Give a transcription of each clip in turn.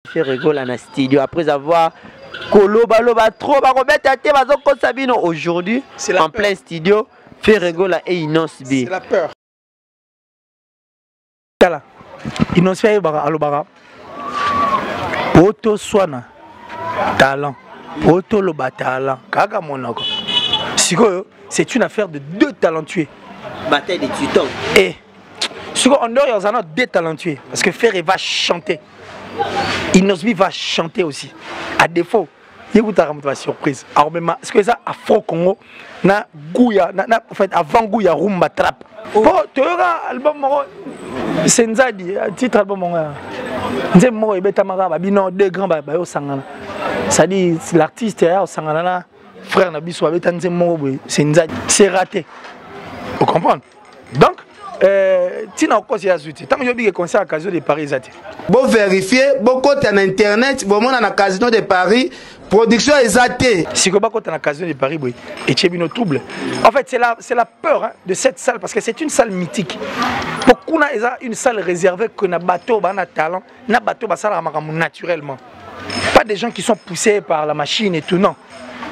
fait rigoler dans studio après avoir Koloba trop Sabino aujourd'hui en plein studio fait rigoler et Innocent B. C'est la peur. Tala. Innocent B alobara. Poto Swana talent. Poto loba talent. Kaka monoko. Siko c'est une affaire de deux talentueux. Bataille des tutons. Et en dehors, il y a deux talentueux. Parce que Ferré va chanter. Innocent B va chanter aussi. À défaut, il y a une surprise. Alors, est-ce que ça, à Faux Congo, en fait, avant Gouya, Rumba Trap. Pour tu auras album, c'est un titre album. C'est moi, il y a deux grands babayos sangana. Ça dit, l'artiste est sangana, frère Nabiso, c'est raté. Vous comprenez? Donc, Tina encore c'est azouti. Tant que je dis que concert à Casino de Paris zati. Bon vérifier, bon côté en internet, bon mon à Casino de Paris, production exatée. Si que pas côté à Casino de Paris, boy, et Chebino trouble. En fait, c'est la peur hein, de cette salle parce que c'est une salle mythique. Pourquoi on a une salle réservée que na bateau ba na talent, na bateau ba salle naturellement. Pas des gens qui sont poussés par la machine et tout non.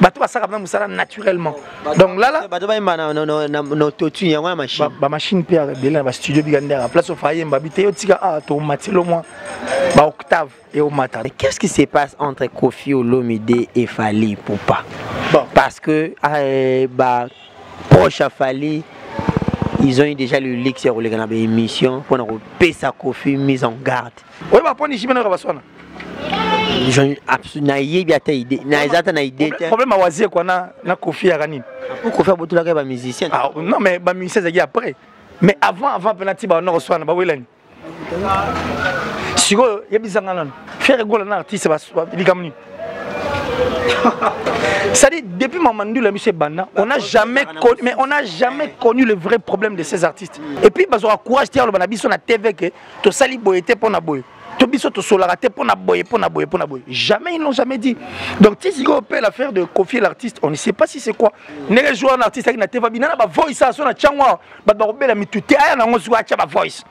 Bateau ba salle naturellement. Donc là bateau ba no totu ya machine. Ba machine père de là ba studio bigander à place au foyer mbabité yo tika ah to matelo moi. Ba octave et au matin. Qu'est-ce qui se passe entre Koffi Olomide et Fally Ipupa? Bon, parce que proche à Fally, ils ont eu déjà le leak sur l'émission pour nous sa Koffi mise en garde. Oui, bah pour nous Jimena Rabaswana. Ils ont absolument idée. Problème à Wazi quoi na Koffi Arani. Pourquoi faire beaucoup de musiciens? Ah non mais ba musicien c'est après. Mais avant penalty ba on reçoit ba welani. Si vous faire rigoler un artiste, c'est-à-dire, depuis Mamandou, la Michel Banda, on n'a jamais connu le vrai problème de ces artistes. Et puis, ils ont courage de dire que la TV, que tu sali boyete pour na boy. Tu biso to solarate pour na boy. Jamais, ils n'ont jamais dit. Donc, si on peut l'affaire de confier l'artiste, on ne sait pas si c'est quoi. Les joueurs un artiste avec la TV, il y a une voice à son changwa, il voice.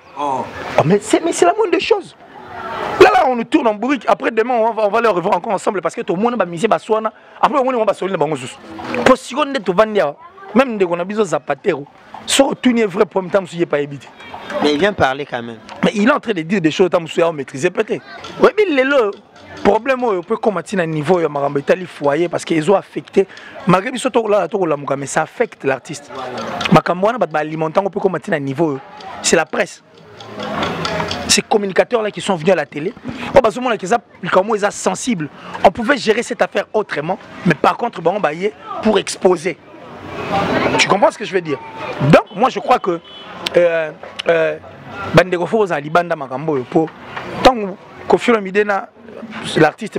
Mais c'est la moindre des choses. Là, on nous tourne en bourrique. Après, demain, on va les revoir encore ensemble parce que tout le monde va miser. Après, on va sortir les bangos. Pour si on est tout vendu, même dès qu'on a besoin de Zapatero, sur tout n'est vrai pour temps, je pas évité. Mais il vient parler quand même. Mais il est en train de dire des choses que je maîtriser peut-être. Oui, mais le problème, on peut combattre à un niveau de foyer parce qu'ils ont affecté. Malgré que mais ça affecte l'artiste. On peut combattre à un niveau. C'est la presse. Ces communicateurs-là qui sont venus à la télé, comment ils sont sensibles. On pouvait gérer cette affaire autrement, mais par contre, pour exposer. Tu comprends ce que je veux dire? Donc, moi, je crois que tant que l'artiste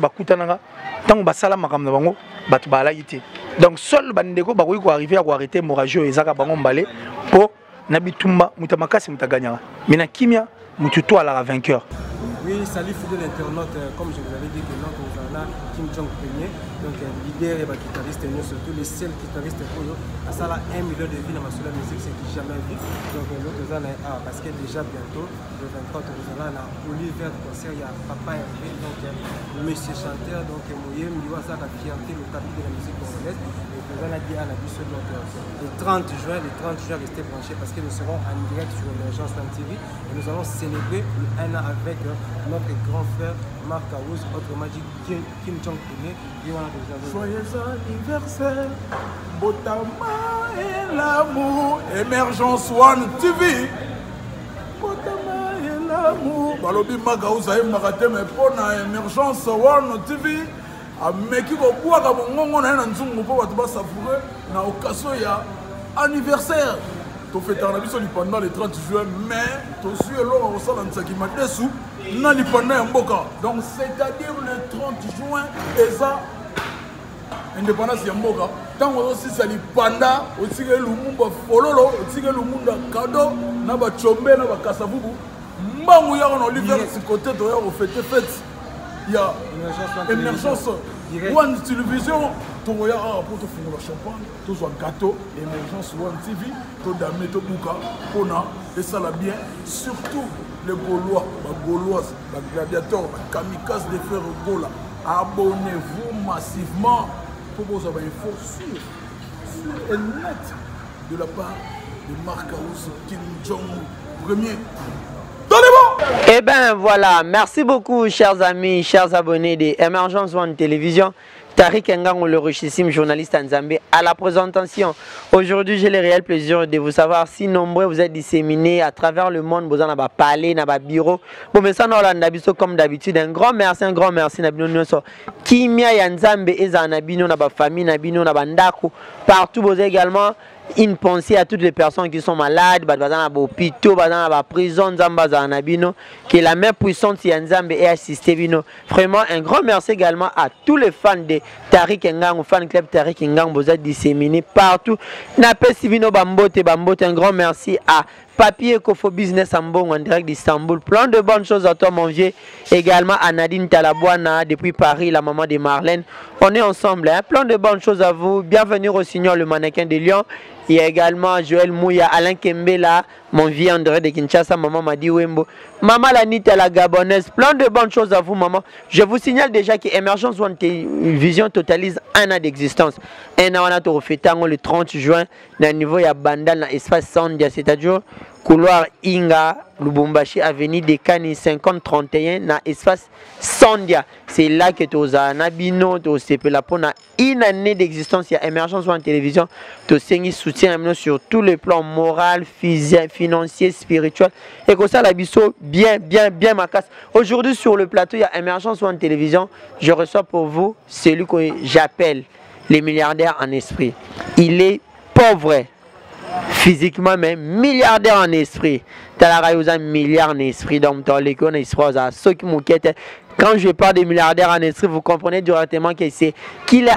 donc, seul Bandeko va arriver à arrêter Moragio et Zaka Bangombale pour Nabitumba, Mutamakasi Mutaganyara. Mais na Kimia, Mututo à la vainqueur. Oui, salut fidèle internaute, comme je vous avais dit que notre Ozana Kim Jong Premier, donc leader et guitariste, nous surtout les seuls guitaristes pour eux, à ça là 1 million de vues dans la musique, c'est qui jamais vu. Donc notre Ozana est parce que déjà bientôt, le 24 Ozana, on a Olivier de concert, il y a Papa Hervé, donc monsieur chanteur, donc Moyem, il y a ça la fierté, le tapis de la musique congolaise. On a dit à la bus le 30 juin, restez branchés parce que nous serons en direct sur l'Urgence TV et nous allons célébrer le 1 an avec notre grand frère Marc Aouz, autrement dit Kim Jong-un. Joyeux anniversaire, Botama et l'amour, Émergence One TV. Botama et l'amour. Balobi Marc Aouz a maraté mais pour Émergence One TV. Ameki ko bwaka mongongo na nzungu po bato ba savourer na occasion ya anniversaire to fêter na biso pendant le 30 juin mais to suit lo au sala nsaki madesu na lipanda ya mboka donc c'est-à-dire le 30 juin eza indépendance ya mboka tango aussi ça lipanda otsike lumumba fololo otsike lumunda cadeau na ba chombe na ba kasavubu mbangu ya na Olivier ce côté to ya fêter fête. Il y a émergence One Télévision, tu regardes pour te faire le champagne, tu as un gâteau, émergence One TV, tu as mis ton bouca, pour et ça l'a bien, surtout les Gaulois, les Gauloises, les gladiateurs, les kamikazes de frères Gola. Abonnez-vous massivement pour vos infos sûres et nettes de la part de Marc Aous Kim Jong Premier. Eh bien voilà, merci beaucoup chers amis, chers abonnés de Emergence One Télévision. Tariq Ngango, le richissime journaliste en Zambie, à la présentation. Aujourd'hui, j'ai le réel plaisir de vous savoir si nombreux vous êtes disséminés à travers le monde. Vous en avez parlé, dans votre bureau. Bon, mais ça, nous comme d'habitude. Un grand merci, Kimia Yanzambe et Zanabino, dans famille, Nabino, dans Bandaku. Partout, vous également. Une pensée à toutes les personnes qui sont malades, dans l'hôpital, dans la prison, que la main puissante Yanzambe est assistée. Vraiment, un grand merci également à tous les fans de Tariq Ngango, fan club Tariq Ngango, vous êtes disséminés partout. Napé Sivino Bambote, un grand merci à Papier Kofo Business Ambon en direct d'Istanbul. Plein de bonnes choses à toi, mon vieux. Également à Nadine Talabouana depuis Paris, la maman de Marlène. On est ensemble. Hein? Plein de bonnes choses à vous. Bienvenue au Signor, le mannequin de Lyon. Il y a également Joël Mouya, Alain Kembela, mon vieux André de Kinshasa, maman Madi Wembo. Maman Lanita, la Gabonaise. Plein de bonnes choses à vous, maman. Je vous signale déjà que Emergence One Vision totalise un an d'existence. Un an, on a tout fait le 30 juin. Dans le niveau, il y a Bandal, dans l'espace Sandia, c'est-à-dire couloir Inga, Lubumbashi, avenue des Kani 5031, dans l'espace Sandia. C'est là que tu as un abino, tu as une année d'existence. Il y a Emergence One Télévision. Tu as soutien sur tous les plans moral, physique, financier, spirituel. Et comme ça, la biseau, bien ma casse. Aujourd'hui, sur le plateau, il y a Emergence One Télévision. Je reçois pour vous celui que j'appelle les milliardaires en esprit. Il est pauvre physiquement, mais milliardaire en esprit. Tu as un milliard en esprit. Donc, tu as l'économie, ceux qui m'inquiètent. Quand je parle de milliardaires en esprit, vous comprenez directement que c'est il y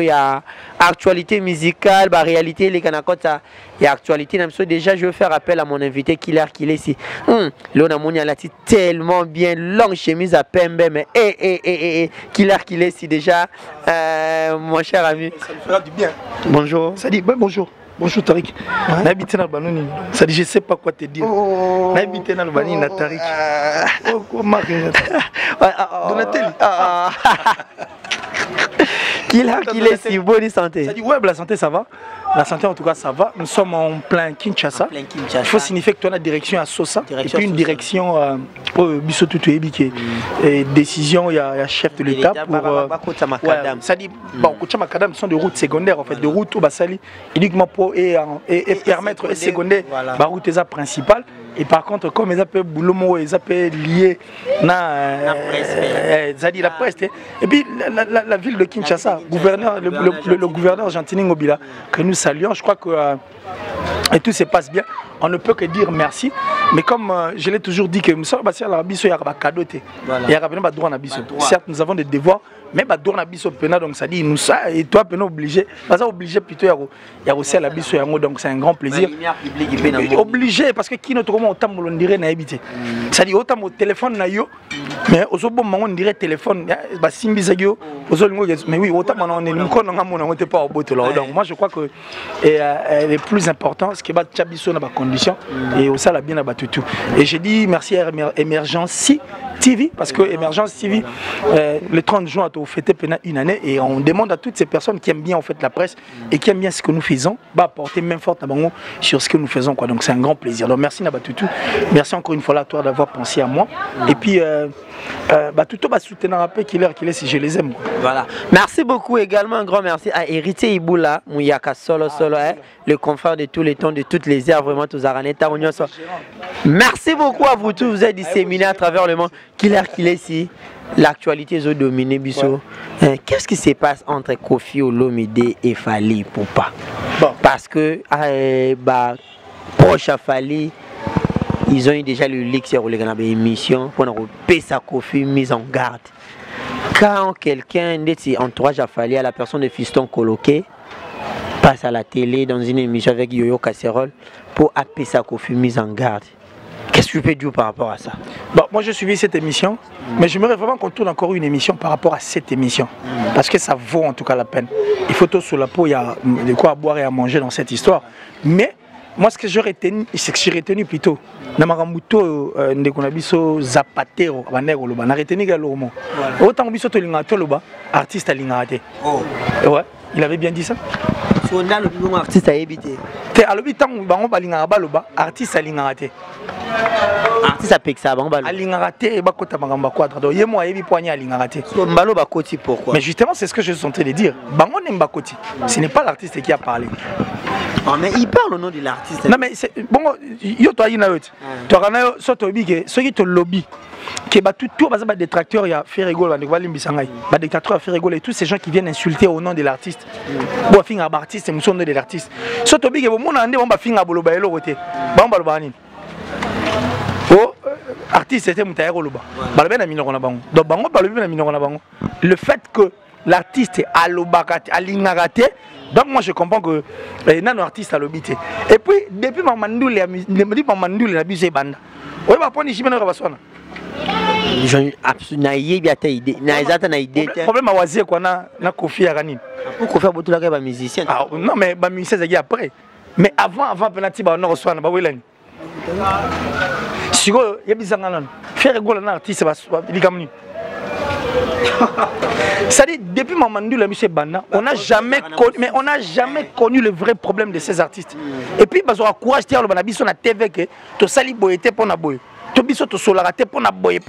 a actualité musicale, réalité, les canacos, il y a actualité. Déjà, je vais faire appel à mon invité Killer si. L'on a tellement bien, longue chemise à Pembe, mais Killer si déjà, mon cher ami. Ça me fera du bien. Bonjour. Ça dit, bonjour. Bonjour Tariq. N'habitez dans le ça dit je sais pas quoi te dire. N'habitez dans le Banini na Tariq. Oh comment Donatelli. Qu'il est si bonne santé. Ça dit ouais la santé ça va. La santé en tout cas ça va. Nous sommes en plein Kinshasa. Il faut signifier que tu as une direction à Sosa et puis une direction au Bissotutu Ebike. Et décision il y a chef de l'État pour ça dit bon Kocha Makadam sont de routes secondaires en fait de routes au Basali uniquement pour et permettre secondaire la route principale. Et par contre, comme ils appellent Boulomo, ils appellent lié la presse. Et puis la ville de Kinshasa, le gouverneur Gentini Ngobila, que nous saluons, je crois que et tout se passe bien. On ne peut que dire merci. Mais comme je l'ai toujours dit que nous sommes passés à la biso, il y a un cadeau. Il y a un droit à biso. Certes, nous avons des devoirs, mais il y a un droit à biso. Donc ça dit, nous ça, et toi, nous obligé. Pas obligé plutôt, il y a aussi à la biso. Donc c'est un grand plaisir. Obligé, parce que qui notre comment autant on dirait n'a habité. Ça dit, autant mon téléphone n'a yo, mais au bon moment on dirait téléphone, bah simbi sagio, mais oui, autant on est nous on n'était pas au bout là. Donc moi je crois que le plus important, c'est que bah biso dans conditions et au ça la bien abattu tout. Et j'ai dit merci à Emergence TV parce que Emergence TV le 30 juin a fêté pendant une année et on demande à toutes ces personnes qui aiment bien en fait la presse et qui aiment bien ce que nous faisons, bah apporter même forte sur ce que nous faisons quoi. Donc c'est un grand plaisir. Donc merci Nabatutu. Merci encore une fois à toi d'avoir pensé à moi. Et puis bah tout le monde soutenir un peu qu'il est si je les aime. Quoi. Voilà. Merci beaucoup également un grand merci à Héritier Iboula Mouyaka Solo le confrère de tous les temps de toutes les heures vraiment tous Araneta Onyoso. Merci beaucoup à vous tous, vous êtes disséminés à travers le monde. Qu'il est ici. L'actualité est dominée Bissot. Qu'est-ce qui se passe entre Kofi Olomide et Fally Ipupa? Bon. Parce que proche à Fally, ils ont eu déjà le leak sur l'émission pour payer sa Kofi mise en garde. Quand quelqu'un entourage à Fally à la personne de Fiston Coloqué passe à la télé dans une émission avec Yoyo Casserole pour appeler sa Kofi mise en garde. Qu'est-ce que tu peux dire par rapport à ça? Bon, moi je suivi cette émission, mais j'aimerais vraiment qu'on tourne encore une émission par rapport à cette émission. Parce que ça vaut en tout cas la peine. Il faut tout sur la peau, il y a de quoi à boire et à manger dans cette histoire. Mais moi ce que j'ai retenu, c'est que j'ai retenu plutôt Namarambuto Ndekonabiso Zapatero Banero Loba n'a retenu que l'homme. Autant biso to linga to loba artiste lingate. Oh. Ouais, il avait bien dit ça. So on a le bon artiste à éviter. Te alobitan bango balinga ba loba artiste lingate. Artiste a pexé bango ba. Lingate ba kota magamba quadra. Donc yemo ayebi poignet lingate. So mbalo ba koti pourquoi? Mais justement c'est ce que je suis en train de dire. Bango nemba koti. Ce n'est pas l'artiste qui a parlé. Oh, mais il parle au nom de l'artiste. Non mais c'est bon yo to ayina yo. To kana so to bige so ki to lobby que bah tout bazaba détracteurs il y a fait rigoler ba ndeko limbisangai. Ba détracteurs fait rigoler tous ces gens qui viennent insulter au nom de l'artiste. Bo finga ba artiste muso nom de l'artiste. So to bige bo mona ande bon ba finga boloba elo côté. Ba ba loba ni. Oh artiste c'était mutaero loba. Ba loba na minoko na bango. Donc bango ba loba na minoko na bango. Le fait que l'artiste a lobakate a lingakate. Donc moi je comprends que nano artiste a l'obité. Et puis depuis Mamandoule la bise banda. Oui bah poni chimeno kabasona. Je absolument yébi ata idée. Na ezata na idée. Problème à wazie quoi na Kofi ya kanini. Pour Kofi Botula ka ba musicien. Ah non mais ba musicien c'est après. Mais avant penalty ba no reçoit na ba welani. Siko yebizanga non. Faire gol na artiste ba likamni. C'est-à-dire, depuis Mamandoule et M. Banda, on n'a jamais connu le vrai problème de ces artistes. Et puis, ils ont courage de dire que la TV, que tu sali boyete pour na boy. Tu biso to solarate pour na boy.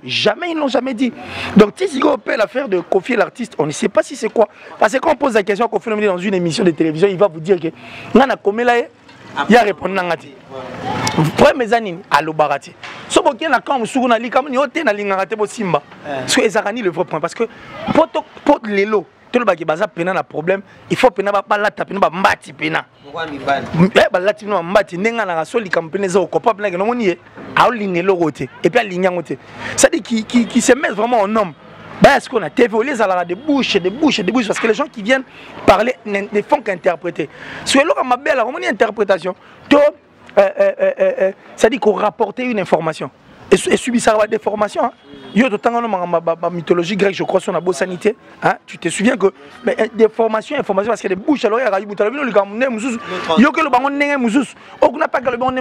Jamais, ils n'ont jamais dit. Donc, si on peut l'affaire de confier l'artiste, on ne sait pas si c'est quoi. Parce que quand on pose la question à Kofi Olomide dans une émission de télévision, il va vous dire que Nana Komela, il y a répondu Nangati. Premier mes années à l'obarati. So bokia na quand musuku na lika ni ote na lingaka te bo simba. Parce que ezakani le vrai point parce que pour lelo tout le baki baza pena na problème, il faut pena ba la tapena ba mbati pena. Pourquoi mi ban? Ba la tipena mbati nenga na so lika mpena zo ko papa na no moni e a lingelo roté et puis a lingango te. Ça dit qui se met vraiment en homme. Bah est-ce qu'on a TV les à la de bouche parce que les gens qui viennent parler ne font qu'interpréter. Sur l'eau ma belle la interprétation. Ça dit qu'on rapportait une information et subit ça la déformation. Hein. Yo de temps ma mythologie grecque je crois sur la sanité. Hein. Tu te souviens que information parce que les bouches alors il y a yo que le bangon n'est on n'a pas que le bangon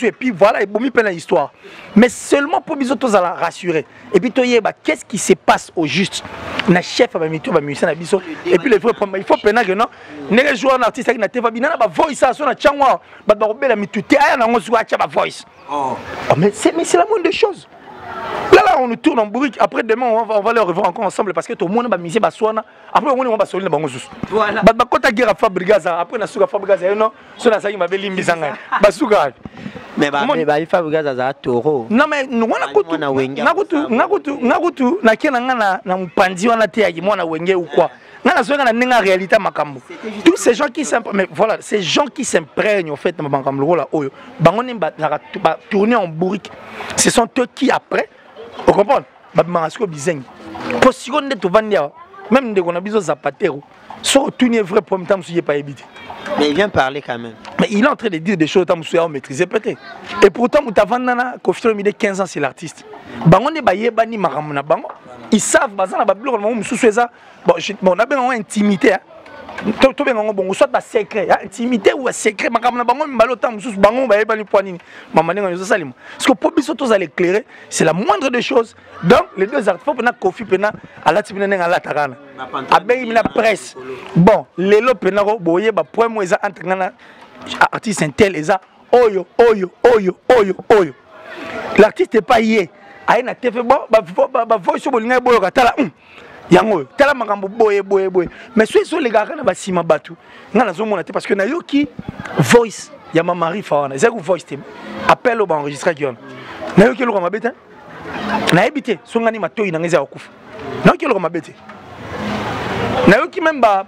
et puis voilà et bomi peine l'histoire. Mais seulement pour bisotos à la rassurer. Et puis toi qu'est-ce qui se passe au juste? Na chef ba mito ba musicien na biso et puis le vrai problème il faut pena que non ne joueur artiste qui na teva bina ba voice ça na changwa ba robela mitute aya na ngosu acha ba voice. Oh mais c'est la moindre des choses. Là on nous tourne en bourrique après demain on va les revoir encore ensemble parce que tout le monde ba musicien ba soana après on va solide bango susu. Voilà. Ba kota guerre Fabrigaza après na suka Fabrigaza non so na saki mabe limbisanga ba suka. Mais il faut regarder ça toro. Non mais nous nakutu na kena ngana na mpanzi wana te yaki mwana wenge ou quoi. Ngana so ngana nenga réalité makambo. Tous ces gens qui mais voilà, ces gens qui s'imprègnent en fait makambo là oyo. Bango nemba tourner en bourrique. Ce sont eux qui après, vous comprenez? Ba marasko bizeng. Pour seconde to vandia même de kona biso Zapatero. So tout n'est vrai pour temps souiller pas éviter. Mais il vient parler quand même. Mais il est en train de dire des choses que maîtriser peut-être. Et pourtant, Kofi Olomide 15 ans, c'est l'artiste. Ils savent, on a bien intimité. Soit la secret, intimité ou secret, parce que pour biso à l'éclairer, c'est la moindre des choses. Donc les deux artistes, il faut que Kofi pena à la tibine à la tarana. Abeille la presse. Bon, les lots pena boye ba point moi ça entre artiste intel eza oyo. L'artiste est pas yé. Aïe na TV bon ba voice bolinga boyo katala. Yango tala makambo boye mais ceux les gars na basima batu ngana zo mona te parce que na yo ki voice ya mama rifa wana zeku voice te appel au enregistrer qui on na yo ki lo ma beta na ebité so ngani matoyi na ngeza okufa na yo ki lo ma beta na yo ki même ba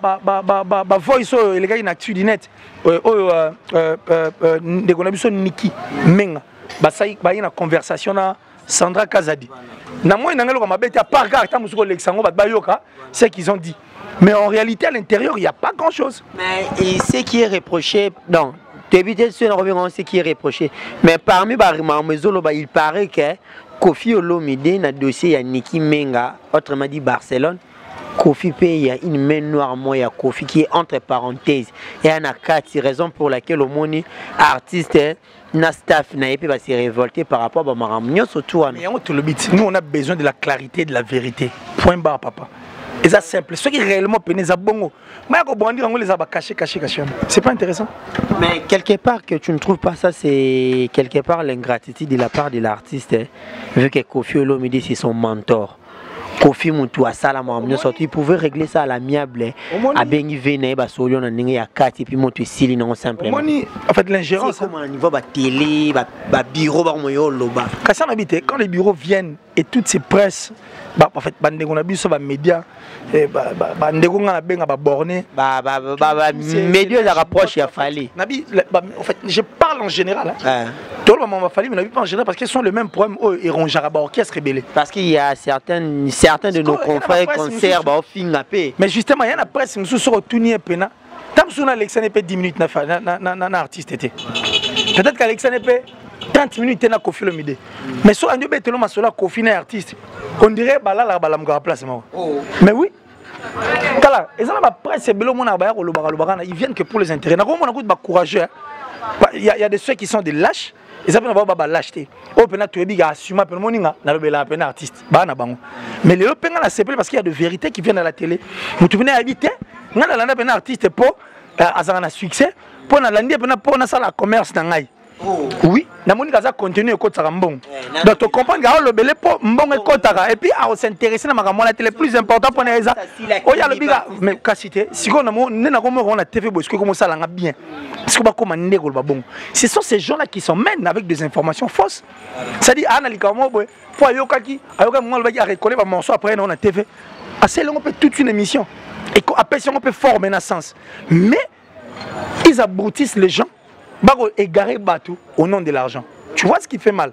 voice les gars na actu net de kona biso Niki Menga ba sai ba ina conversation na Sandra Kazadi. C'est ce qu'ils ont dit. Mais en réalité, à l'intérieur, il n'y a pas grand-chose. Mais et ce qui est reproché, non, ce qui est reproché. Mais parmi il paraît que Kofi Olomide a dossier à Niki Menga, autrement dit Barcelone, Kofi P, il y a une main noire, moi, il y a Kofi qui est entre parenthèses. Il y a une raison pour laquelle au monde artiste, na staff, na épée va se révolter par rapport à Maramnio, surtout. Nous, on a besoin de la clarité, de la vérité. Point barre, papa. Et ça simple. Ceux qui réellement pénètrent, bon. C'est pas intéressant. Mais quelque part que tu ne trouves pas ça, c'est quelque part l'ingratitude de la part de l'artiste, vu que Kofi Olomide c'est son mentor. Kofi Moutou a ça la il pouvait régler ça à l'amiable. À Bengi Vene, Basolion, a Nengi à 4 et puis Moutou Sili non simplement. En fait, l'ingérence. C'est comme au niveau de télé, de bureau, quand les bureaux viennent et toutes ces presses, en fait, on a vu sur les médias, on a bien borné. Médias la rapproche, il a fallu. En fait, je parle en général. Tout le monde m'a fallu, mais pas en général parce qu'ils sont le même problème. Ils ont Jaraba orchestre rebellé. Parce qu'il y a certains de nos confrères concerts au fin la paix. Mais justement, il y a la presse qui sont sur tout nier pena. Tant que Alexandre Epé 10 minutes na artiste était. Peut-être qu'Alexandre Epé 30 minutes na Kofi Olomide. Mais sur un bête le masola Kofi na artiste. On dirait bah là la balam place moi. Mais oui. Kala, ils ont la presse c'est belo mon abaya ko lobara ils viennent que pour les intérêts. Na ko mon ba courageux. Il y a des ceux qui sont des lâches. Ils appellent pas lâcheté. Au pena tu es assumer pour moninga na lobela pena artiste. Ba na bango. Mais les pena la c'est parce qu'il y a de vérités qui viennent à la télé. Vous venez habiter, na la pena artiste pour azana succès, pour na landi pena pour na sala commerce na ngai. Oui, na moninga za continue ko tsaka mbongo. Donc tu comprends que le belé pour mbongo ko taka et puis à s'intéresser na makambo la télé plus important pour na eza. Oh ya le biga mais kasité, si on na ko mo na TV bo est-ce que comment ça la bien. Ce sont ces gens-là qui s'en mènent avec des informations fausses. C'est-à-dire, après on a TV. On peut toute une émission. Et après, on peut former un sens. Mais ils abrutissent les gens. Égarer Batou au nom de l'argent. Tu vois ce qui fait mal.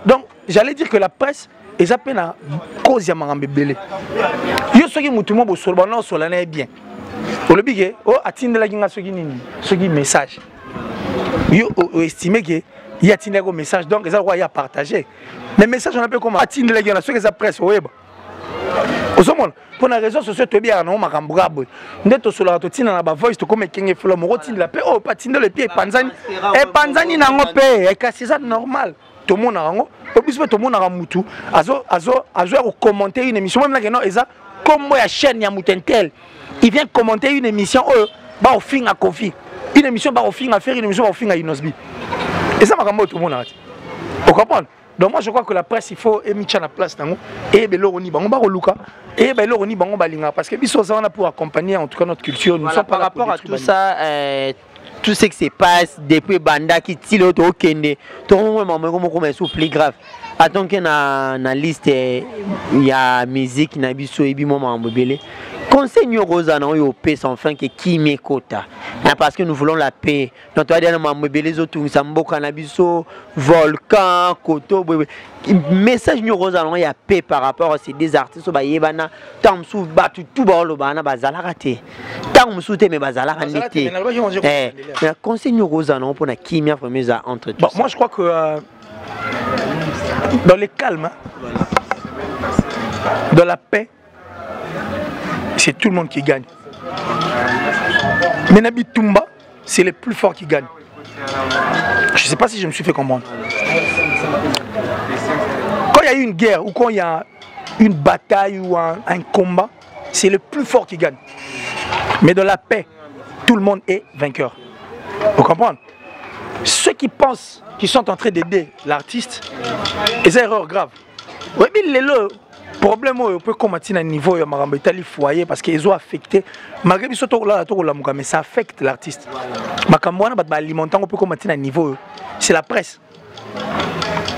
Donc, j'allais dire que la presse, ils appellent à cause de Marambe Belé. Yo soki mutumo bo solbana solana bien. Le big oh atteindre la ginga soki message. Yo estimé que il y a un message donc ça va y partager. Les messages on appelle comment atteindre la ginga soki ça presse web. Osomon pour la réseau sociale to bien non makambura boy. Ndeto sola to tina na ba voice to comme kenge flo mo rotine la paix oh pas tinde le pied panzani et panzani na ngo paix et c'est ça normal. Tout le monde a rango, tout le monde a mutu. Azo commenter une émission même là que non eza comme moi la chaîne ya mutentel. Il vient commenter une émission bah au fin à Kofi. Une émission bah au fin à faire une émission au fin à Inosbi. Et ça m'a tout le monde a. Vous comprenez? Donc moi je crois que la presse il faut émettre la place dans et beloroni bango ba luka et beloroni bango balinga parce que biso ça on a pour accompagner en tout cas notre culture nous sommes par rapport à tout ça tout ce qui se passe depuis Banda qui tire au Kende tout le monde est plus grave attends que na liste il y a musique na biso ebi moment mbele conseil nous Rosa na yo paix sans fin que qui m'écoute parce que nous voulons la paix donc toi dernier mbele les autres ça mboka na biso volcan koto message nous Rosa il y a paix par rapport à ces des artistes ba yebana tant sou batu tout ba lo bana bazala raté tant msou te me bazala randité conseil nous Rosa non pour na qui m'a vraiment à entre tout moi je crois que dans le calme, dans la paix, c'est tout le monde qui gagne. Mais Nabi Toumba, c'est le plus fort qui gagne. Je ne sais pas si je me suis fait comprendre. Quand il y a une guerre ou quand il y a une bataille ou un combat, c'est le plus fort qui gagne. Mais dans la paix, tout le monde est vainqueur. Vous comprenez? Ceux qui pensent qu'ils sont en train d'aider l'artiste, c'est une erreur grave. Oui, mais le problème, on peut commenter à un niveau de foyer parce qu'ils ont affecté. Malgré que mais ça affecte l'artiste. On peut commenter à un niveau. C'est la presse.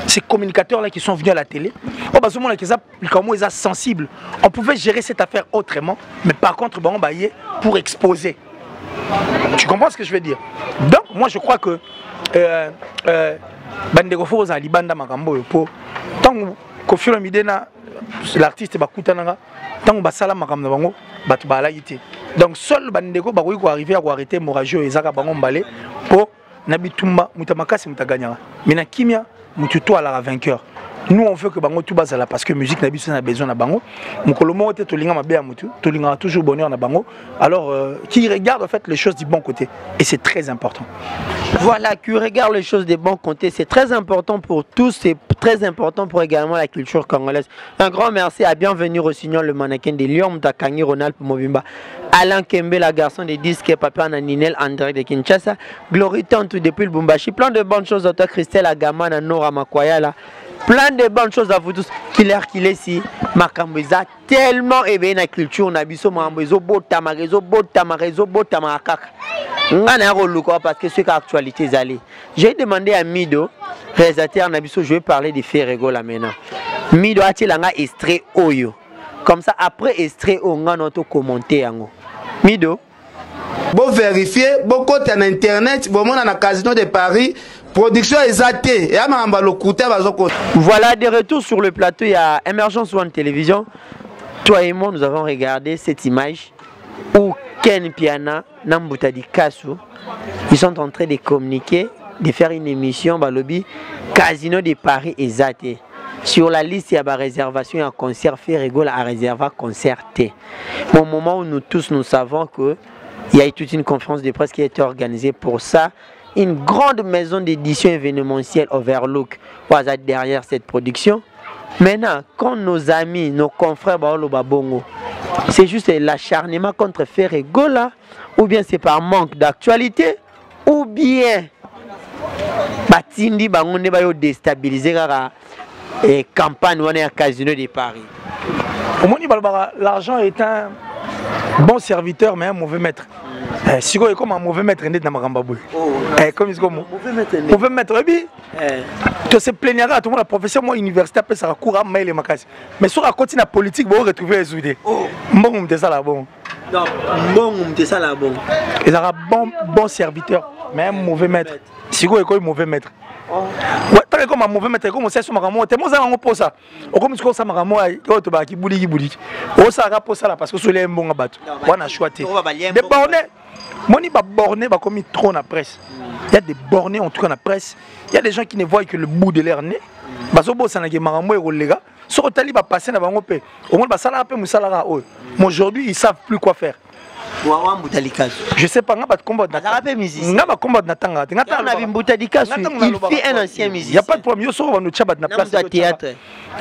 Ces communicateurs-là qui sont venus à la télé, ils sont sensibles. On pouvait gérer cette affaire autrement, mais par contre, pour exposer. Tu comprends ce que je veux dire? Donc, moi je crois que Bandego Foza Libanda Makambo pour tant Kofi Olomide l'artiste Bakutananga tant Basala Makamna Bango Batbala Yité. Donc seul Bandego Bakoui ko arriver à arrêter Moragio et Zaka Bango Mbale pour Nabitumba Mutamakasi Mutaganyara. Mais na Kimia Mututo à la vainqueur. nous on veut que bango tout base là parce que musique na biso na besoin na bango mokolo mo te tolinga mabe ya mutu tolinga toujours bonheur na bango alors qui regarde en fait les choses du bon côté et c'est très important. Voilà, qui regarde les choses des bons côtés, c'est très important pour tous, c'est très important pour également la culture congolaise. Un grand merci à Bienvenue Rossignol, le mannequin de Lyon, Mtakangi Ronald Mobimba, Alain Kembe, la garçon des disques, Papa Naninel, André de Kinshasa, Glory Tantou depuis le Bumbashi, plein de bonnes choses à toi, Christelle Agamana, Nora Makwayala. Plein de bonnes choses à vous tous. Qu'il est ici, Makambiza, tellement éveillé dans la culture, Nabiso Mambezo, Botama, Réseau, Botama, Kaka. Parce que c'est l'actualité est allée. J'ai demandé à Mido, réalisateur Nabiso, je vais parler de Ferrego là maintenant. Mido a-t-il un extrait Oyo. Comme ça, après extrait, on a notre commentaire. Mido. Bon vérifier, bon côté en internet, bon monde en casino de Paris. Production exatée. Voilà, de retour sur le plateau, il y a Emergence One Télévision. Toi et moi, nous avons regardé cette image où Ken Piana, Nambuta Di Kassou, ils sont en train de communiquer, de faire une émission, Balobi, Casino de Paris exaté. Sur la liste, il y a une réservation, il y a un concert fait rigole à réserver concert T. Au moment où nous tous nous savons qu'il y a eu toute une conférence de presse qui a été organisée pour ça. Une grande maison d'édition événementielle Overlook derrière cette production. Maintenant, quand nos amis, nos confrères Baolo Babongo, c'est juste l'acharnement contre Ferregola, ou bien c'est par manque d'actualité, ou bien Batindi Bangonde va déstabiliser la campagne à Casino de Paris. Au moins, l'argent est un bon serviteur, mais un mauvais maître. Si vous comme un mauvais maître, net dans ma rambabou. Comme ils comme mauvais maître, tu se plaignera tout le monde la professeur moi université après ça court à mail et macas. Mais sur la continue politique, vous retrouver les idées. Bon, c'est ça là bon. Non, bon, c'est ça là bon. Ils aura bon serviteur, mais un mauvais maître. Si vous comme mauvais maître. Ouais, tant que comme un mauvais maître, comme c'est sur ma ramo, t'es moi ça on pose ça. Au comme ça ma ramo, quand tu vas qui bouli. On ça rapport ça là parce que sur les bon abat. On a choisi. Des bornés. Moi, je suis borné comme trop dans la presse. Il y a des bornés en tout cas dans la presse. Il y a des gens qui ne voient que le bout de leur nez. Parce que si on a passé dans le pays, mais aujourd'hui, ils ne savent plus quoi faire. Je ne sais pas, il fait un ancien musicien. Il n'y a pas de problème. Il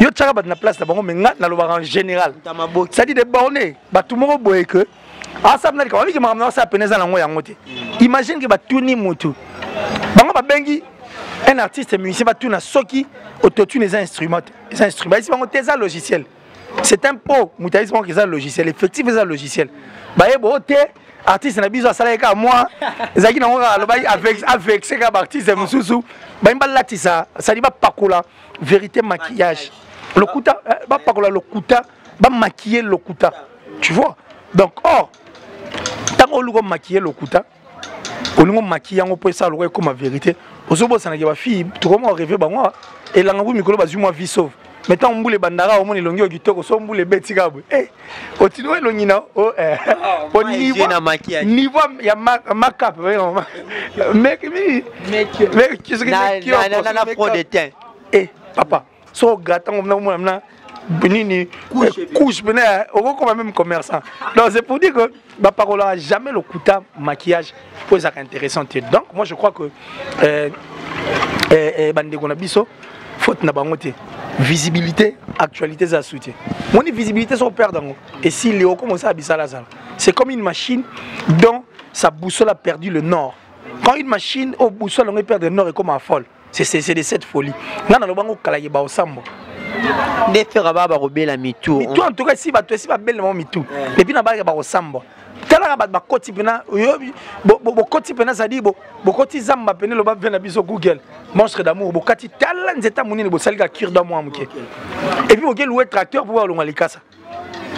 y a une place en général. C'est-à-dire des bornés. Tout le monde voit que. Imagine que Tourni Moutou. Un artiste musicien va tourner Soki, autotune les instruments. Les instruments, c'est un logiciel. C'est un pot, Moutaïsement qui est un logiciel, effectivement c'est un logiciel. Artiste n'a besoin de salaire qu'à moi. Zaki n'a avec ces artistes, ça dit pas parcours vérité maquillage. Le kuta, pas parcours le kuta, pas maquiller le kuta. Tu vois? Donc, or, tant qu'on maquille le kuta, on maquille, on peut ça comme la vérité. Au second, ça n'a pas fille, tout le monde rêve, et là, on a vu vie sauve. Mais tant on boule les bandara, on est longué au guitare, on boule les bêtes. Eh, au tino et l'onina, au niveau, il y a ma cap, mec, qu'est-ce que c'est? Eh, papa, so gâteau, on a couche, on même commerçant. Donc c'est pour dire que ma parole n'a jamais le kuta maquillage pour ça intéressant. Donc moi je crois que faute na bangote visibilité actualité ça soutien. Mon visibilité sont perdant et si Léo commence à bisala ça. C'est comme une machine dont sa boussole a perdu le nord. Quand une machine au boussole on perd le nord et comme un folle. C'est de cette folie. Là dans le bango kalaye ba osambo. De faire baba robela mitou. Mitou en tout cas si ba toi si ba belle mitou. Et puis na ba ba osambo. Tala ba koti pena bo koti pena ça dit bo koti zamba pena lo ba vena biso Google. Monstre d'amour bo kati tala nzeta munini bo salika kirda moi muke. Et puis bo louer tracteur pour voir longa likasa.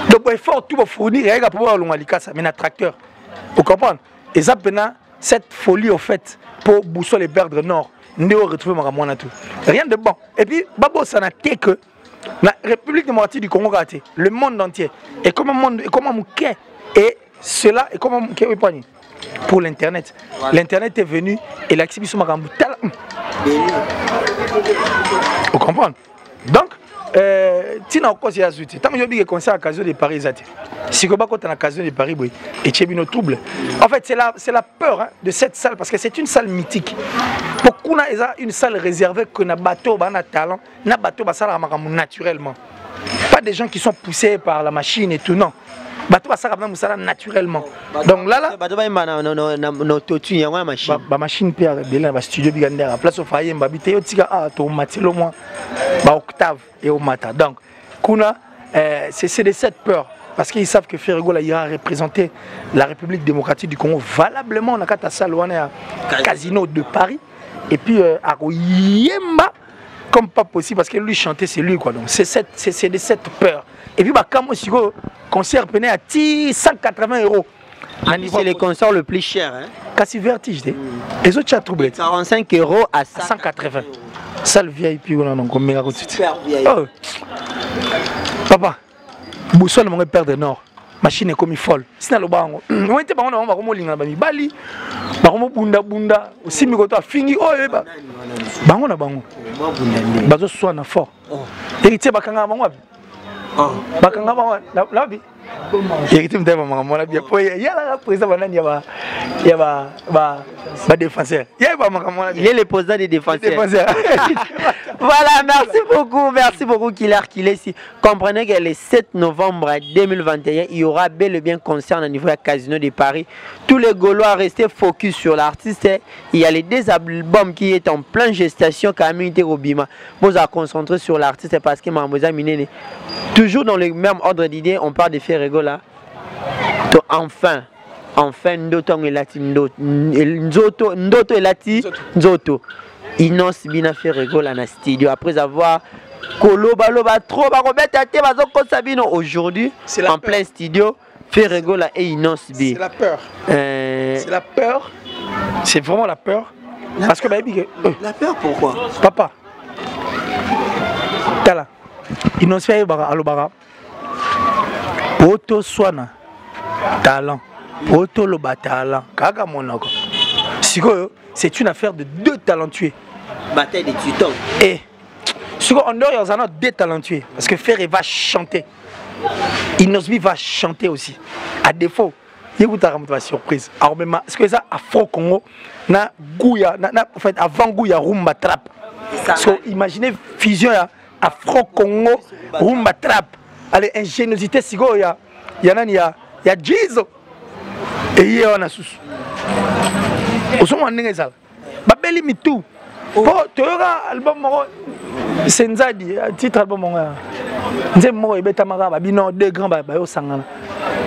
Donc bo effort tout bo fournir et pour voir longa likasa mais na tracteur. Vous comprenez? Et ça pena cette folie au fait pour boussole et perdre nord. Nous retrouvons ma tout. Rien de bon. Et puis, Babo, ça n'a été que la République démocratique du Congo a été le monde entier. Et comme un monde, et comme un mouquet. Et cela est comme un mouquet pour l'Internet. Voilà. L'Internet est venu et l'exhibition m'a remboursé. Vous comprenez? Donc, tina okosi ya zuti tant que je concert à Casino de Paris zati si que bako na Casino de Paris boy et chebino trouble en fait c'est la peur hein, de cette salle parce que c'est une salle mythique beaucoup na une salle réservée que na bateau ba na talent na bateau ba sala makamu naturellement pas des gens qui sont poussés par la machine et tout non bateau ba sala musala naturellement donc là bateau ba imba no totu ya wa machine ba machine père belé ba studio bigandera place au faye mba bité yo tika to matelo moi ba octave et au matin donc kuna c'est de cette peur parce qu'ils savent que Ferrego là ira représenter la République démocratique du Congo valablement na kata salle wana Casino de Paris et puis à Yemba comme pas possible parce que lui chanter c'est lui quoi donc c'est de cette peur et puis bah comme aussi concert penait à 180 €. C'est le concert le plus cher hein. Kasi vertige les autres chat troublé 45 € à 180. Salle VIP on a donc méga tout de suite. Super VIP. Oh. Papa Boussole mon père de nord machine est comme folle sina lo bango on était bango on va comme linga ba mibali ba comme bunda aussi mi ko to fingi oh eba bango na bango bazo soana fort héritier bakanga bango bakanga bango la bi héritier mtema bango la bi po yala président banani ba défenseur il est le président des défenseurs. Voilà, merci beaucoup Killer ici. Comprenez que le 7 novembre 2021 il y aura bel et bien concert au niveau du Casino de Paris. Tous les Gaulois restent focus sur l'artiste. Il y a les deux albums qui est en pleine gestation Kamite Robima. Vous à concentrer sur l'artiste parce que Mamoza Minene toujours dans le même ordre d'idée, on parle de Ferrego là. Enfin ndoto elati ndoto elati nzoto Inos bina Ferrego là na studio après avoir koloba trop ba robeta te bazo kosabino aujourd'hui en plein studio Ferrego là et Inos bi. C'est la peur. C'est la peur. C'est vraiment la peur parce que la peur pourquoi papa tala Inos fait alobara Poto Swana talent Poto Loba talent Kaka Monoko. C'est une affaire de deux talentueux. Bataille des tutons. Et en dehors, il y en a deux talentueux. Parce que Ferré va chanter. Inosbi va chanter aussi. À défaut, il y a une surprise. Alors, est-ce que ça, Afro Congo, en fait, avant Gouya Rumba Trap. Imaginez fusion Afro Congo Rumba Trap. Allez, ingéniosité, si il y a Jizo. Et il y a un sous. Au son on est ça. Babeli mitou. Pour tu auras album Senzadi titre album nze mo ebeta maka babino deux grands ba yo sangana.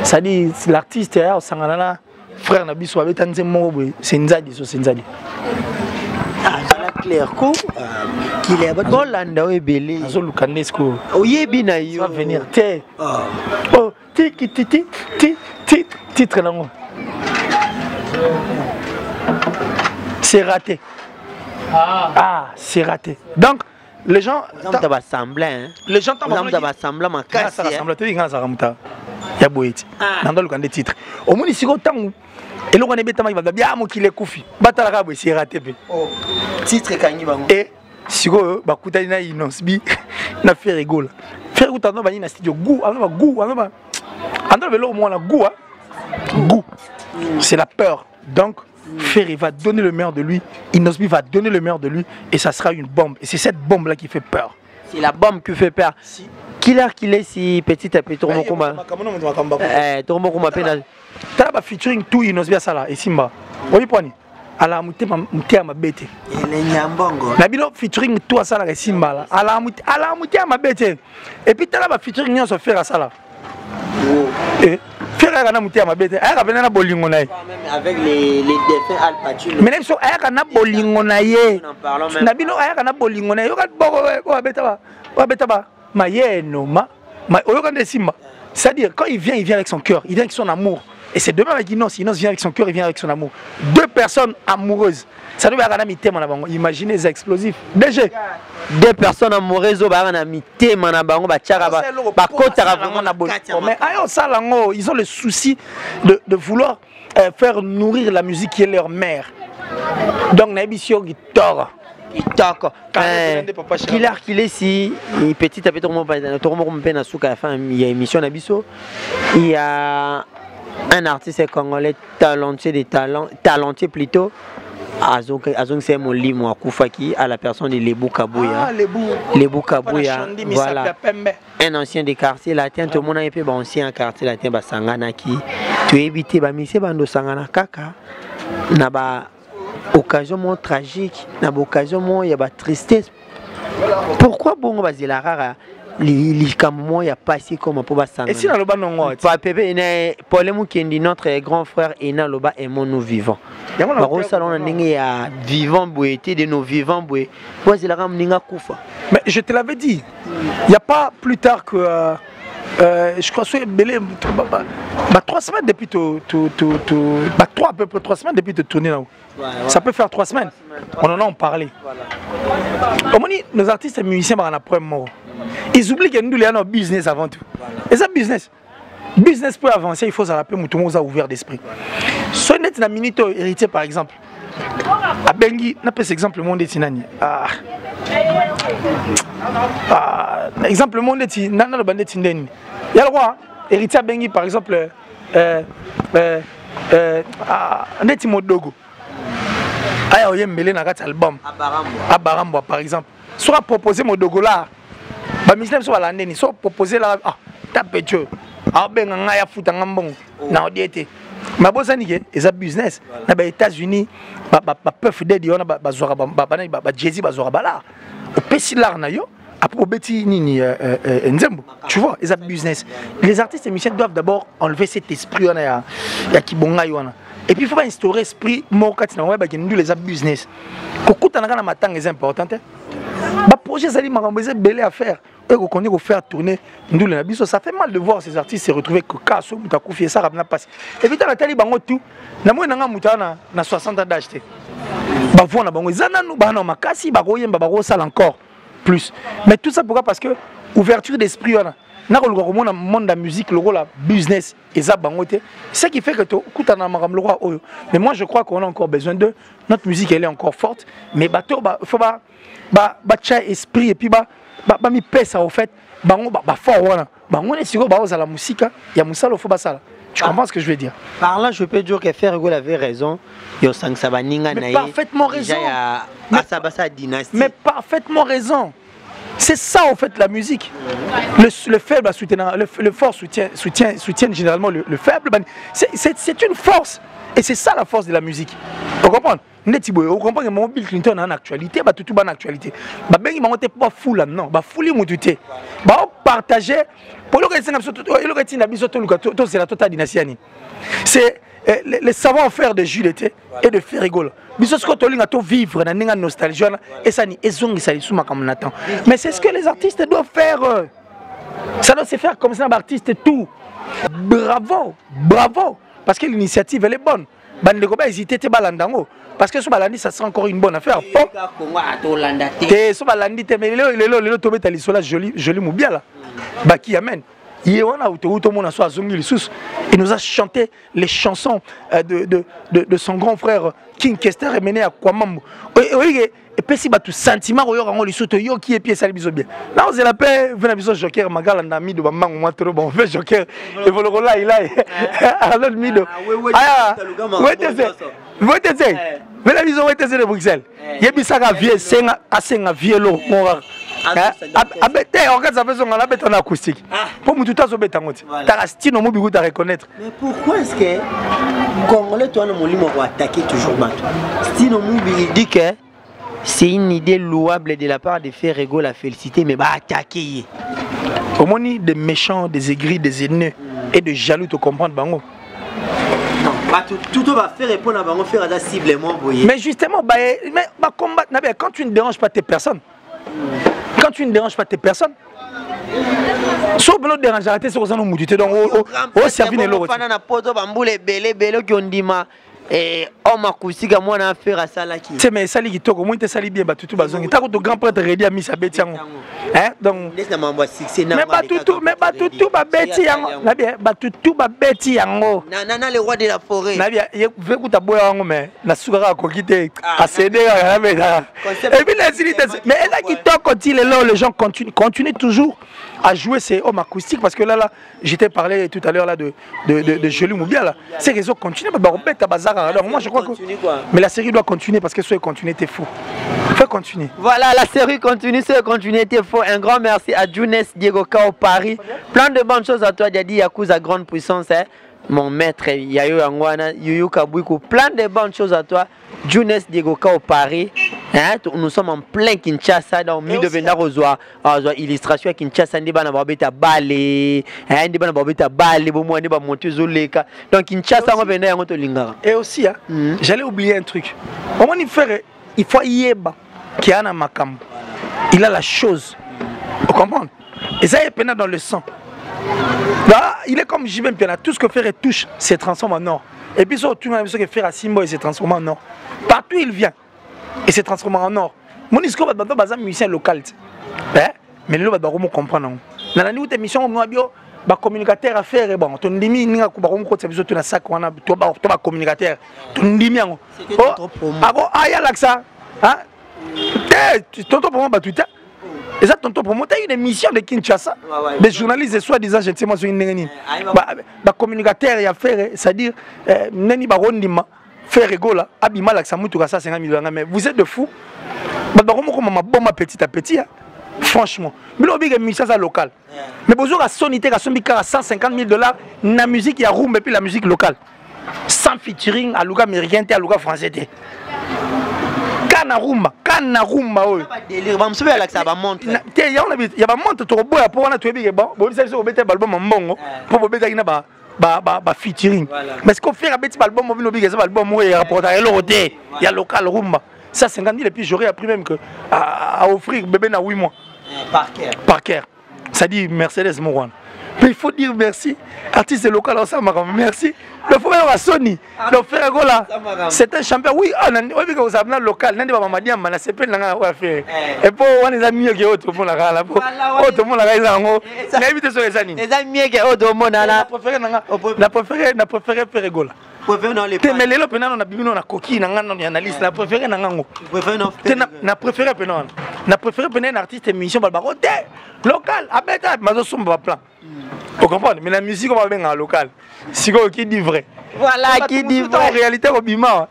Ça dit l'artiste ya sangana na frère na biso abeta nze mo boy Senzadi so Senzadi. Ah la clair ko qu'il est bon landa ebele. Azo lukanesco. Oyebi na yo. Va venir te. Oh titre nango. C'est raté. Ah, c'est raté. Donc, les gens. Les gens t'ont assemblé ma casse. Il y a Boïti. Dans le titre. Au moins, ici, autant. Et là, on est bêtement, il va bien qu'il est koufi. Batala, c'est raté. Titre Kangi Bango. Et si vous avez na inosbi, na fait rigole. Faire goût à nos studio. Goût, goût. C'est la peur. Donc, Ferré va donner le meilleur de lui, Inosbi va donner le meilleur de lui, et ça sera une bombe. Et c'est cette bombe-là qui fait peur. C'est la bombe qui fait peur. Si. Killer si petit à petit, Tourmo Kuma. Tourmo Kuma Pénal. Tu as featuring tout Inosbi à Sala et Simba. Oui, point. ala amute mabete Nyambongo na bino featuring tout asala ka Simba ala amute mabete et puis tala ba featuring nyonso faire asala et faire kana amute mabete aya ka na bolingo na ye avec les défunts Al Pacino mais so aya kana bolingo na ye na bino aya kana bolingo na ye yo ka boko beta ba mayeno ma oyo ka Simba, c'est-à-dire quand il vient avec son cœur, il vient avec son amour. Et c'est demain avec Inos vient avec son cœur, il vient avec son amour. Deux personnes amoureuses. Ça doit être un thème. Imaginez les explosifs. Déjà. Deux personnes amoureuses, ils ont le souci de vouloir faire nourrir la musique qui est leur mère. Donc, Nabisio qui tord. Kitoko. Qu'il a qu'il est si petit à petit tout le monde peine à souka à fin il y a émission d'Abisso. Il y a un artiste congolais talentueux plutôt. Azong c'est mon lit moi Koufaki à la personne de Lebou Kabouya. Lebou Kabouya. Voilà. Un ancien des quartiers latin tout le monde a été ancien quartier latin basangana qui tu éviter ba mise bando sangana kaka na ba occasion tragique na ba occasion il y a ba tristesse. Pourquoi bon bazela rara li comme il y a passé comme pour basangana. Et si na loba nongo pa pepe ne problème qui dit notre grand frère et na loba aimons nous vivants. Baro salon ndenge ya vivant boété de nos vivants boé. Bazela ram ninga kufa. Mais je te l'avais dit. Il n'y a pas plus tard que je crois que 3 semaines depuis 3 semaines depuis te tourner là-haut. Ça peut faire 3 semaines. On en a parlé. Nos artistes et musiciens ont un problème mort. Ils oublient que nous avons un business avant tout. Et ça business. Business pour avancer, il faut se rappeler que tout le monde a ouvert d'esprit. Si on est dans la minute héritier par exemple, à Bengi, on a pas exemple le monde est tinani. Exemple le monde est tinani, le bandit tindeni. Il y a le roi, héritier à Bengi par exemple, on est Modogo. Aya oyembele na kati album. Abarambo par exemple. Soit proposer Modogo là, ba musicien so balande ni, soit proposer là, tape Dieu. Benga ngaya futa ngambongo na odiete. Ma bossa ni eza business na ba États-Unis ba peuf de diona ba zora ba Jay-Z ba zora bala au pesi lar na yo après beti nini nzembo tu vois eza business. Les artistes et musiciens doivent d'abord enlever cet esprit on ya kibonga yona et puis il faut pas instaurer esprit mokati na ba kindu les business kokuta na kana matanga est important ba projet zali makambo eza belé à faire. Et qu'on connaît faire tourner ça fait mal de voir ces artistes se retrouver que Kasso Mutakufi et ça n'a pas. Évidemment la tali bango tout na moi nanga mutana na 60 ans d'âge. Ba vona bango zana nu ba na makasi ba royemba ba rosal encore plus. Mais tout ça pourquoi parce que ouverture d'esprit on a na ko le monde de la musique le rôle business et ça bango té. Ce qui fait que to kutana makam le roi oyo. Mais moi je crois qu'on a encore besoin de notre musique elle est encore forte mais bateau faut ba tcha esprit et puis mi pesa au fait bango fort wana bango ne siko ba la musique ya musalo faut basala tu comprends ce que je veux dire par là je peux dire que Ferrego avait raison yo sang sabaninga naïe parfaitement raison Asabasa dynastie mais parfaitement raison c'est ça en fait la musique le faible soutient le fort soutient généralement le faible c'est une force et c'est ça la force de la musique vous comprenez on comprend que mon Bill Clinton en actualité, tout en actualité. Ben il m'a monté pas fou là non, fouli moututé. Partager pour le reste c'est la totale dynastie. C'est le savoir-faire de Jules et de Ferrego. Biso ce que tu vivre dans une nostalgie et ça ni ezong ça sous ma comme Nathan. Mais c'est ce que les artistes doivent faire. Ça doit se faire comme ça l'artiste et tout. Bravo, bravo parce que l'initiative elle est bonne. Bande ko ba hésiter te balandango. Parce que ce balandi ça sera encore une bonne affaire. Ce balandi te mais le tobeta lisola joli moubia là. Baki amen. Il nous a chanté les chansons de son grand frère King Kester et mené à Kwamambo. Et puis si tout sentiment au lisuto yo qui est pied sali biso bien. Là on se la paix venir biso joker magala na mi de mamango moi trop bon fait joker et volo là il a alors mi de ah ouais t'es mais la biso ouais t'es de Bruxelles yebisaka vie senga asenga vie lo ngora abete organise fait son la bête en acoustique pour mutu tazo beta ngoti ta style mo bigu ta reconnaître. Mais pourquoi est-ce que Congolais toi no molimo ko attaquer toujours bateau style mo bigu dit que c'est une idée louable de la part de Ferrego la félicité mais attaquer au moins des méchants des aigris des haineux et de jaloux te comprendre bango. Tout va faire répondre à bango faire ciblement boyer. Mais justement combat quand tu ne déranges pas tes personnes. Quand tu ne déranges pas tes personnes. Sauf que nous dérangeons arrêter sur nos moudité donc au servir les lots. Fana na poto bambule belé qui on dit ma et oh homme acoustique moi na faire à ça là qui c'est mais sali kitoko moi te sali bien batutu bazongi ta ko to grand prêtre redi a mis sa beti yango hein donc laisse mambo succès na mais batutu ba beti yango na bien batutu ba beti yango na le roi de la forêt na bien ye veut kuta boya yango mais na sukara ko kité a céder na mais et puis mais là kitoko ti les gens continuent toujours à jouer ces hommes acoustiques parce que là j'étais parlé tout à l'heure là de Jolie Moubia là ces réseaux continuent à bazar alors moi je crois que mais la série doit continuer parce que si elle continue t'es fou faut continuer voilà la série continue si elle continue t'es fou un grand merci à Younes Diego Kao Paris plein de bonnes choses à toi Diadi Yakuza grande puissance hein? Mon maître Yayo Angwana Yuyu Kabouikou plein de bonnes choses à toi Younes Diego Kao Paris hein? Nous sommes en plein Kinshasa dans mi de Venda Rozoa illustration à Kinshasa ndi bana babeta balé hein ndi bana babeta balé bomo ndi ba monter zoleka donc Kinshasa on venda yango to lingara et aussi hein, j'allais oublier un truc au moins il faut yeba qui a na makambo il a la chose vous comprenez et ça est peine dans le sang. Là, il est comme Jibem Piana, tout ce que Ferré touche se transforme en or. Et puis surtout, ce que Ferré à Simbo il se transforme en or. Partout il vient, il se transforme en or. Mon discours va être un musicien local. Mais le va comprendre. Dans la nouvelle émission, on a un communicateur à faire. Bon, ton demi, ni à Kuba, on a besoin de sac, on a un communicateur. Ton demi, ah, y'a là que ça. Hein? Tonton pour moi, bah, tout et ça, tonton, pour moi, tu as une émission de Kinshasa. Des journalistes, soi-disant, je ne sais pas si c'est un communicateur, il y a faire, c'est-à-dire, Neni Barondima, faire rigoler, Abima, là, ça m'a 50 millions. Mais vous êtes de fous. Petit à petit, franchement. Mais là, il y a une émission locale. Mais vous avez sonité, à 150 000 $, la musique, il y a room, et puis la musique locale. Sans featuring, à l'ouga américain, à l'ouga français. Kanarumba oyo délire ba msobe ala ça ba montre te ya on habite ya ba montre to boya pour na toyebi bon bo bisa so bete album mbongo pour bo beta ina ba featuring mais ce qu'on fait abeti album mo bino biga ça album mo ya rapport à l'hôtel ya local rumba ça 50 000 et puis j'aurais appris même que à offrir bébé na 8 mois Parker ça dit Mercedes Moran. Mais il faut dire merci. Artiste local ensemble, merci. Le frère à Sony, le frère Gola, c'est un champion. Oui, on a un local. On a dit que c'est pas un fait. Et pour on les amis qui ont tout le monde là. Tout le monde là, ils ont. Mais évitez sur les amis. Les amis qui ont tout le monde là. La préférée faire Gola. Mais les lopes on a bibi on a coquille na ngana on analyse la préférée na ngango. Na préférée penon. Na préférée penon artiste émission balbarote local abeta mazo somba plan. Vous comprenez? Mais la musique on va bien en local. Si qui dit vrai. Voilà qui dit vrai. En réalité au bima.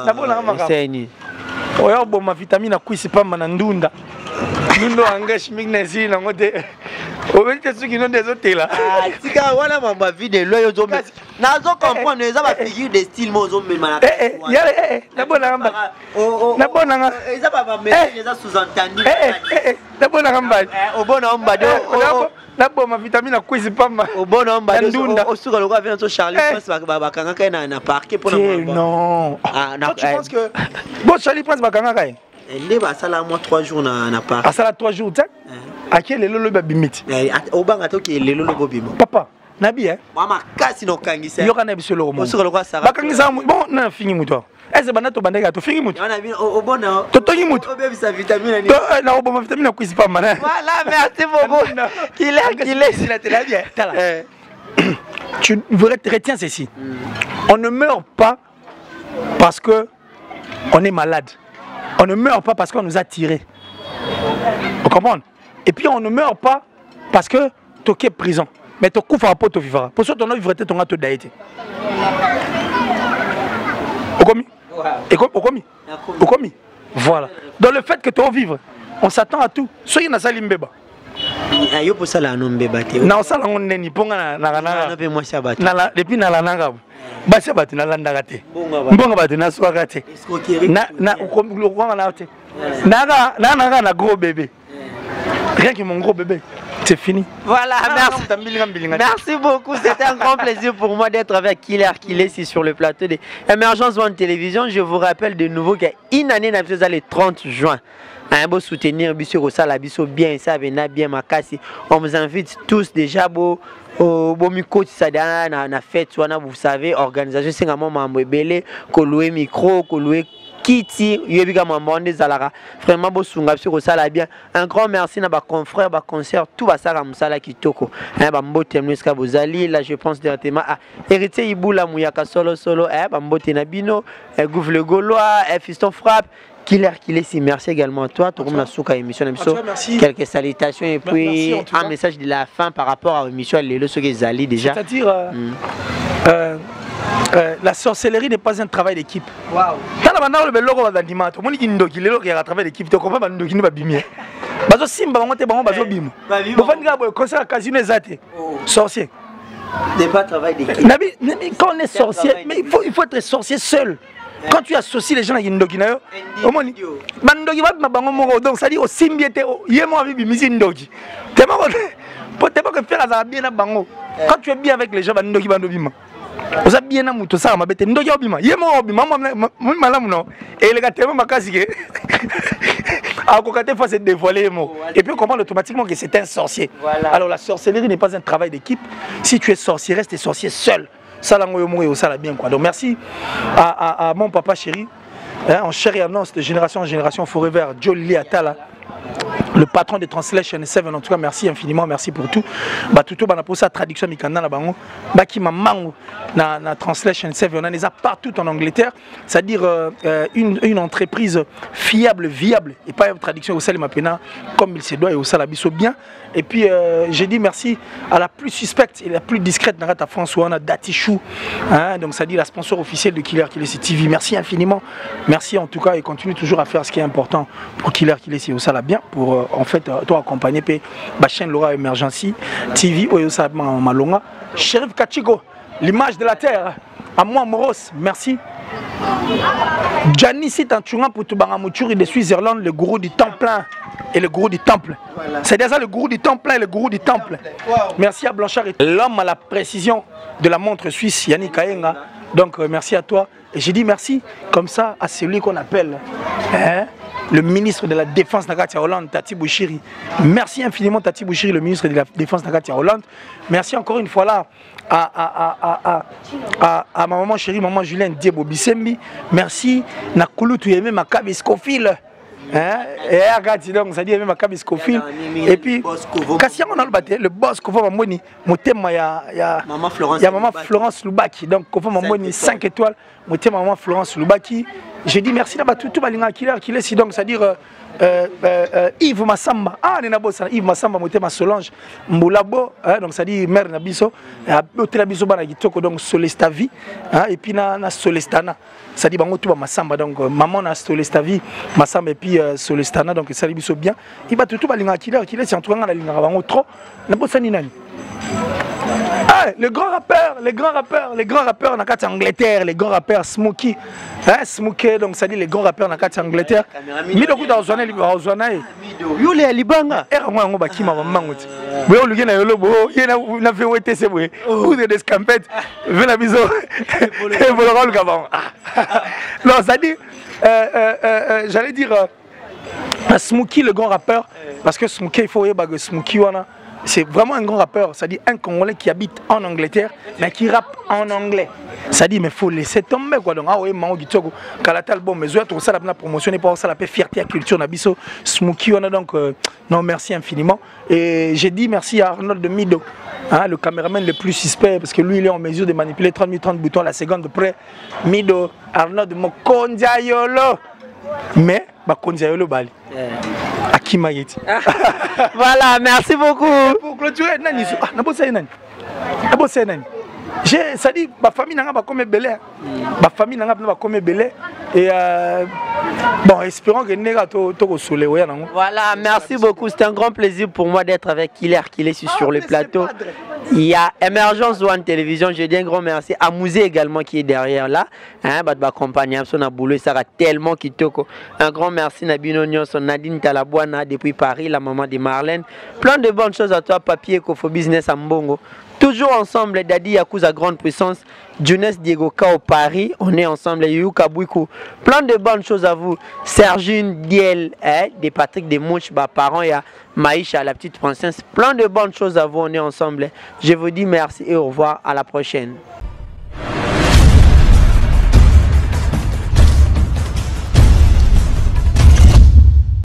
Na bona ngama. C'est ni. Oyo bo ma vitamine akwisi pa manandunda. Nundo engage magnesium na ngote. Obete suki no désoté là. Ah, tika wala mamba vidéo loyo zo. Nazo comprendre les aba figure de style mozo mema. Na bona ngamba. Na bona ngamba. Eza baba mais eza sous-entendu. Na bona ngamba. Obona omba do. Na bona vitamine akwisi pa ma. Obona omba do. Osuka lokwa vient to Charlie Prince ba kanga kai na parquet pour le non. Ah, tu penses que bon Charlie Prince ba kanga kai. Elle va ça là moi 3 jours na parquet. Ah ça là 3 jours tu sais. Aki lelo lo babimiti. Obanga to ki lelo lo bobimo. Papa, nabi hein. Mama kasi no kangisa. Yo kana biso lo mo. Osuka lokwa sara. Bakangisa bon na fini muto. Ese bana to bandega to fini muto. Ona bino obona. To tongi muto. Obebi sa vitamine ni. To na oboma vitamine kwisi pa mana. Voilà, merci beaucoup. Il est la télé bien. Tu retiens ceci. On ne meurt pas parce que on est malade. On ne meurt pas parce qu'on nous a tiré. Vous comprenez? Et puis on ne meurt pas parce que tu es prison. Mais tu couvres à tu vivras. Pour ça, tu as vivre ton gâteau d'aïté. Okomi. Voilà. Dans le fait que tu vas vivre, on s'attend à tout. Soyez dans la mbeba. Ayo pour ça la mbeba. Na osala ngoni ponga na na pe moi sabati. Na depuis na la nanga. Ba sabati na landa gate. Mbonga batu na soa gate. Na okomi na te. Na gros bébé. Rien que mon gros bébé. C'est fini. Voilà, merci beaucoup. C'était un grand plaisir pour moi d'être avec Killer ici sur le plateau de Emergence One Télévision. Je vous rappelle de nouveau qu'une année, le 30 juin. Un beau soutenir, Bissou Rosala, Bissou bien, ça vient bien, Makassi. On vous invite tous déjà au micro, ça na fête, vous savez, organisation, c'est un moment belé, louer micro, louer Kiti, vraiment beau sunga sur ça bien. Un grand merci à nos confrères, à concert, tout va ça comme ça là qui toko. Bambo temneska bozali, là je pense directement à héritier Iboula Mouyaka solo, Bambo Tenabino, Gouv le Gaulois, Fiston Frappe. Killer, si merci également à toi. Tout le monde a souka émission. Quelques salutations et puis un message de la fin par rapport à l'émission Lélo Zali déjà. C'est-à-dire, la sorcellerie n'est pas un travail d'équipe. Waouh. Dans le logo d'animateur, mon indoki, le logo est un travail d'équipe. Tu comprends pas indoki nous va bimir. Bazo simba on te bango bazo bim. Vous faites grave concert à casino zate. Sorcier. n'est pas travail d'équipe. Quand on est sorcier, mais il faut être sorcier seul. Quand tu associes les gens à Yindoki, donc ça dit au Simbiete, Yemo avec Ndoki. T'es pas que faire à bien à Bango. Quand tu es bien avec les gens, Ndoki Bandobima. Vous avez bien à Mouto, ça m'a bête Ndoki Obima. Yemo Obima, non. Et les gars, t'es ma casque. À côté, il faut se dévoiler. Et puis on comprend automatiquement que c'est un sorcier. Alors la sorcellerie n'est pas un travail d'équipe. Si tu es sorcier, reste sorcier seul. Ça l'a bien quoi. Donc merci à mon papa chéri, en chair et en os de génération en génération forever, Jolie Atala, le patron de Translation 7. En tout cas merci infiniment, merci pour tout. Tout pour sa traduction mikanda na bango, qui m'a mango na Translation 7, on en a partout en Angleterre, c'est-à-dire une entreprise fiable, viable et pas une traduction au sel mapena comme il se doit et au salabiso bien. Et puis j'ai dit merci à la plus suspecte et la plus discrète Narata François, on a Datichou, donc ça dit la sponsor officielle de Killer TV. Merci infiniment, merci en tout cas et continue toujours à faire ce qui est important pour Killer au sala bien pour en fait toi accompagner pe ba chaîne Laura Emergency TV au sala malonga. Chérif Kachiko, l'image de la terre, à moi Moros, merci. Gianni Tanchunga pour Tubangamouchuri de Suisse-Irlande, le gourou du temps plein et le gourou du temple. Voilà. C'est déjà le gourou du temps plein et le gourou du temple. Wow. Merci à Blanchard, l'homme à la précision de la montre suisse, Yannick Kayenga. Donc merci à toi. Et j'ai dit merci comme ça à celui qu'on appelle le ministre de la Défense Nakatia Hollande, Tati Bouchiri. Merci infiniment Tati Bouchiri, le ministre de la Défense Nakatia Hollande. Merci encore une fois là à ma maman chérie, maman Julien Diebo Bissembi. Merci Nakulu tu aimé ma cabine Scofil. Et regarde donc ça dit aimé ma cabine Scofil. Et puis Kassia on a le boss Kofa Mamoni, mon thème il y a maman Florence Lubaki. Donc Kofa Mamoni 5 étoiles, mon thème maman Florence Lubaki. J'ai dit merci là-bas tout balinga Killer si donc c'est-à-dire Yves Massamba, Yves Massamba, ma Solange Mboulabo, donc ça dit mère Nabiso, Nabiso Banagitoko, donc Solestavi, et puis na Solestana, ça dit Bango tout Massamba, donc maman na Solestavi, Massamba et puis Solestana, donc ça dit Biso bien, il va tout balinga Killer c'est en tout cas la ligne Bango trop, Nabosani Nani. Les grands rappeurs, en Angleterre, les grands rappeurs Smokey, Smokey, donc ça dit les grands rappeurs en Angleterre. Mido kuta ozwana ozwana yule alibanga era mwango bakima mamanguti. Bo lugena yolo bo yena na VWT c'est bon. Ou des scampettes, vena biso. Et voilà le gabon. Non, ça dit j'allais dire Smokey le grand rappeur parce que Smokey il faut que Smokey wana c'est vraiment un grand rappeur, c'est-à-dire un Congolais qui habite en Angleterre, mais qui rappe en anglais. C'est-à-dire, mais il faut laisser tomber quoi. Donc, oui, Mao Gitoko, Kalata album, mais tout ça, la promotion n'est pas ça, la fierté à culture, Nabiso, Smokey, on a donc, non, merci infiniment. Et j'ai dit merci à Arnold de Mido, le caméraman le plus suspect, parce que lui, il est en mesure de manipuler 30 boutons à la seconde près. Mido, Arnold de Mokondiayolo. Mais, Mokondiayolo Bali. Voilà, merci beaucoup. Pour clôturer, ça dit, ma famille n'a pas comme belé. Ma famille n'a pas comme belé. Et bon, espérons que Nega to soleil. Voilà, merci beaucoup. C'est un grand plaisir pour moi d'être avec Killer sur le plateau. Il y a Emergence One Télévision. Je dis un grand merci à Mouzé également qui est derrière là. Hein, accompagner son aboulé, ça va tellement kitoko. Un grand merci Nabino Nyonson, Nadine Talabouana depuis Paris, la maman de Marlène. Plein de bonnes choses à toi, Papier Kofo Business à Mbongo. Toujours ensemble, Dadi Yakuza Grande Puissance, Jonas Diego Kao Paris, on est ensemble, Yuka Bouikou. Plein de bonnes choses à vous. Sergine Diel, des Patrick Desmouches, parents, il y a Maïcha, la petite princesse. Plein de bonnes choses à vous, on est ensemble. Je vous dis merci et au revoir, à la prochaine.